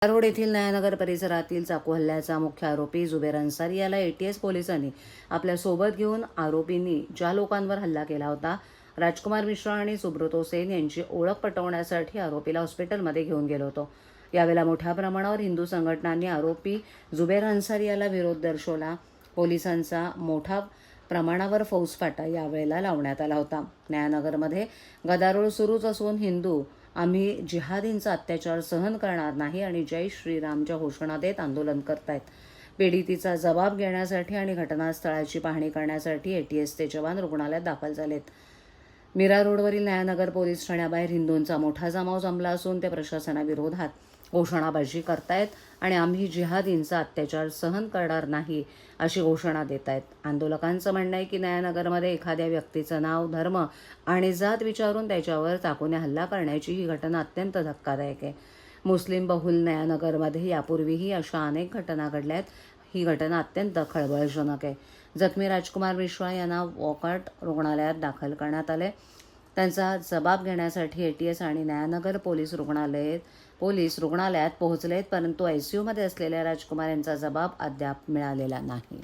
Road येथील नयानगर परिसरातील चाकू हल्ल्याचा मुख्य आरोपी जुबेर अन्सारी याला एटीएस पोलिसांनी आपल्या सोबत घेऊन आरोपींनी ज्या लोकांवर हल्ला केला होता राजकुमार मिश्रा आणि सुब्रतो सेन यांची ओळख पटवण्यासाठी आरोपीला हॉस्पिटलमध्ये घेऊन गेलो होतो। यावेळेला मोठ्या प्रमाणावर हिंदू संघटनांनी आरोपी जुबेर अन्सारी याला विरोध दर्शवला। पोलिसांचा मोठा प्रमाणावर फौजफाटा यावेळेला लावण्यात आला होता। नयानगरमध्ये गदारोळ सुरूच असून हिंदू आम्ही जिहादींचा अत्याचार सहन करणार नाही आणि जय श्रीरामच्या घोषणा देत आंदोलन करतायत। पीडितीचा जबाब घेण्यासाठी आणि घटनास्थळाची पाहणी करण्यासाठी एटीएसचे जवान रुग्णालयात दाखल झालेत। मीरा रोडवरील नयानगर पोलीस ठाण्याबाहेर हिंदूंचा मोठा जमाव जमला असून ते प्रशासनाविरोधात घोषणाबाजी करतायत आणि आम्ही जिहादींचा अत्याचार सहन करणार नाही अशी घोषणा देत आहेत। आंदोलकांचं म्हणणं आहे की नयानगरमध्ये एखाद्या व्यक्तीचं नाव, धर्म आणि जात विचारून त्याच्यावर चाकूने हल्ला करण्याची ही घटना अत्यंत धक्कादायक आहे। मुस्लिम बहुल नयानगरमध्ये यापूर्वीही अशा अनेक घटना घडल्यात। ही घटना अत्यंत खळबळजनक आहे। जखमी राजकुमार मिश्रा यांना वॉकार्ड रुग्णालयात दाखल करण्यात आले। त्यांचा जबाब घेण्यासाठी एटीएस आणि नयानगर पोलीस रुग्णालयात पोहोचलेत, परंतु आयसीयूमध्ये असलेल्या राजकुमार यांचा जबाब अद्याप मिळालेला नाही।